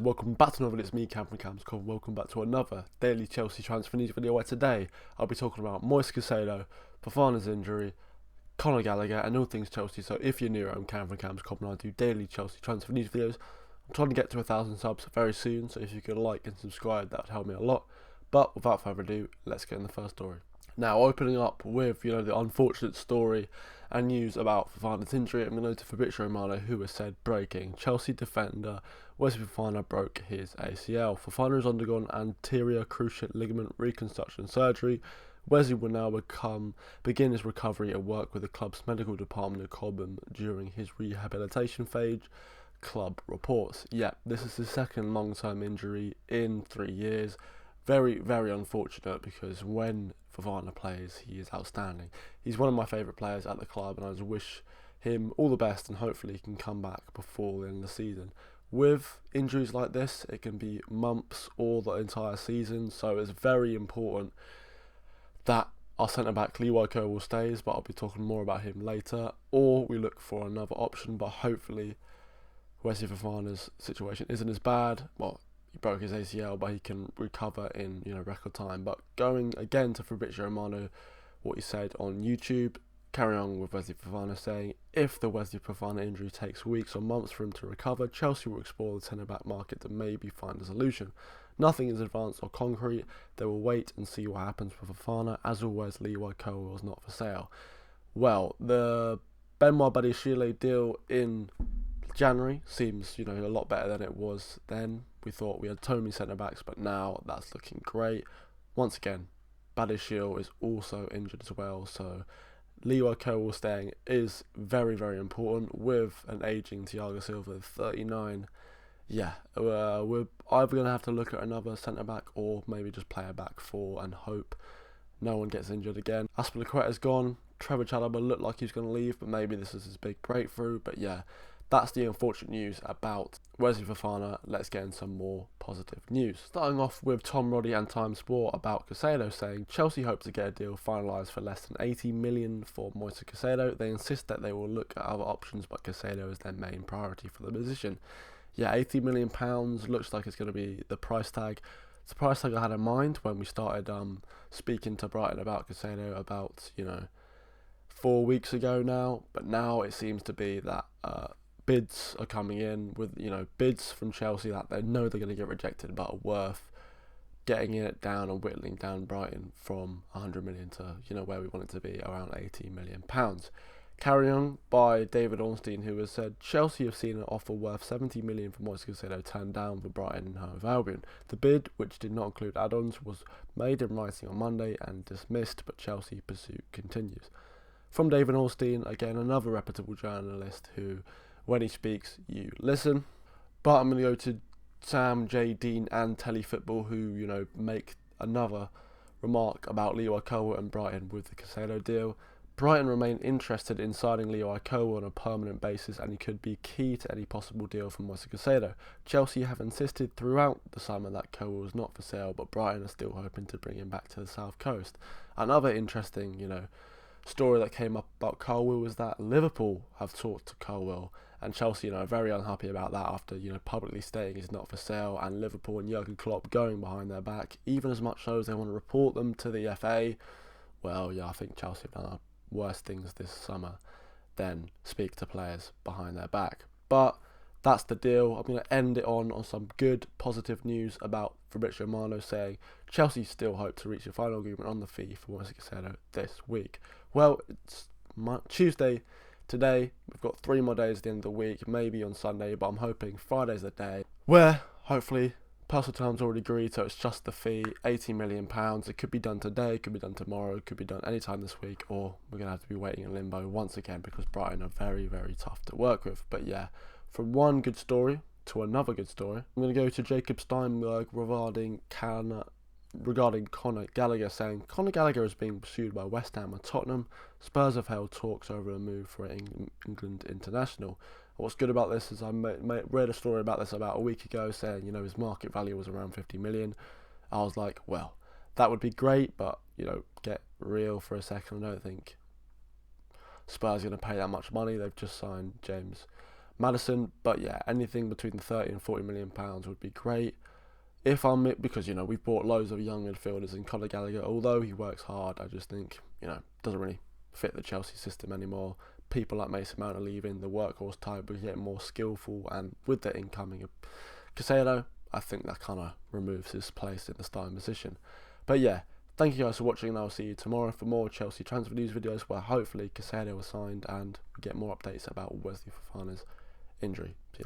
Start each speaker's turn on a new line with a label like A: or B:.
A: Welcome back to another video. It's me, Cam from Cam's Con. Welcome back to another daily Chelsea transfer news video where today I'll be talking about MOISES Caicedo, Fofana's injury, Conor Gallagher and all things Chelsea. So if you're new, I'm Cam from Cam's Con and I do daily Chelsea transfer news videos. I'm trying to get to 1,000 subs very soon, so if you could like and subscribe, that would help me a lot. But without further ado, let's get in the first story. Now, opening up with, the unfortunate story and news about Fofana's injury, I'm going to go to Fabrizio Romano, who has said breaking. Chelsea defender Wesley Fofana broke his ACL. Fofana has undergone anterior cruciate ligament reconstruction surgery. Wesley will now begin his recovery and work with the club's medical department in Cobham during his rehabilitation phase, club reports. Yeah, this is his second long-term injury in 3 years. Very, very unfortunate, because when Fofana plays, he is outstanding. He's one of my favourite players at the club, and I just wish him all the best, and hopefully he can come back before the end of the season. With injuries like this, it can be months or the entire season, so it's very important that our centre-back Leroy Cowell stays, but I'll be talking more about him later, or we look for another option, but hopefully Wesley Fofana's situation isn't as bad. Well, he broke his ACL, but he can recover in record time. But going again to Fabrizio Romano, what he said on YouTube, carry on with Wesley Fofana saying, if the Wesley Fofana injury takes weeks or months for him to recover, Chelsea will explore the centre-back market to maybe find a solution. Nothing is advanced or concrete. They will wait and see what happens with Fofana. As always, Leroy Cowell is not for sale. Well, the Benoit Badiashile deal in January seems a lot better than it was then. We thought we had so many centre-backs, but now that's looking great. Once again, Badiashile is also injured as well, so Leroy Cowell staying is very, very important with an ageing Thiago Silva at 39. Yeah, we're either going to have to look at another centre-back or maybe just play a back four and hope no one gets injured again. Azpilicueta's gone. Trevor Chalobah looked like he was going to leave, but maybe this is his big breakthrough. But yeah, that's the unfortunate news about Wesley Fofana. Let's get in some more positive news. Starting off with Tom Roddy and Time Sport about Caicedo saying Chelsea hope to get a deal finalised for less than 80 million for Moises Caicedo. They insist that they will look at other options, but Caicedo is their main priority for the position. Yeah, £80 million looks like it's going to be the price tag. It's the price tag I had in mind when we started speaking to Brighton about Caicedo about 4 weeks ago now. But now it seems to be that bids are coming in with bids from Chelsea that they know they're going to get rejected, but are worth getting it down and whittling down Brighton from 100 million to where we want it to be, around £80 million. Carry on by David Ornstein, who has said Chelsea have seen an offer worth 70 million for Moises Caicedo turned down for Brighton and Hove Albion. The bid, which did not include add-ons, was made in writing on Monday and dismissed, but Chelsea pursuit continues. From David Ornstein, again another reputable journalist who, when he speaks, you listen. But I'm going to go to Sam, J, Dean and Telefootball, who make another remark about Leroy Cowell and Brighton with the Caicedo deal. Brighton remain interested in signing Leroy Cowell on a permanent basis, and he could be key to any possible deal for Moises Caicedo. Chelsea have insisted throughout the summer that Cowell is not for sale, but Brighton are still hoping to bring him back to the south coast. Another interesting, story that came up about Cowell was that Liverpool have talked to Cowell, and Chelsea, are very unhappy about that after, publicly stating he's not for sale, and Liverpool and Jurgen Klopp going behind their back, even as much so as they want to report them to the FA. Well, yeah, I think Chelsea have done worse things this summer than speak to players behind their back. But that's the deal. I'm going to end it on some good positive news about Fabrizio Romano saying Chelsea still hope to reach a final agreement on the fee for Moises Caicedo this week. Well, it's Tuesday today. We've got 3 more days at the end of the week, maybe on Sunday, but I'm hoping Friday's the day where hopefully personal terms already agreed, so it's just the fee, £80 million. It could be done today, it could be done tomorrow, it could be done anytime this week, or we're going to have to be waiting in limbo once again because Brighton are very, very tough to work with. But yeah, from one good story to another good story, I'm going to go to Jacob Steinberg regarding Conor Gallagher, saying Conor Gallagher is being pursued by West Ham and Tottenham. Spurs have held talks over a move for an England international. What's good about this is I read a story about this about a week ago saying, his market value was around 50 million. I was like, well, that would be great, but, get real for a second. I don't think Spurs are going to pay that much money. They've just signed James Maddison. But yeah, anything between 30 and 40 million pounds would be great. Because we've bought loads of young midfielders, and Conor Gallagher, although he works hard, I just think doesn't really fit the Chelsea system anymore. People like Mason Mount are leaving, the workhorse type are getting more skillful, and with the incoming of Caicedo, I think that kind of removes his place in the starting position. But yeah, thank you guys for watching, and I'll see you tomorrow for more Chelsea transfer news videos where hopefully Caicedo was signed and we get more updates about Wesley Fofana's injury. See you later.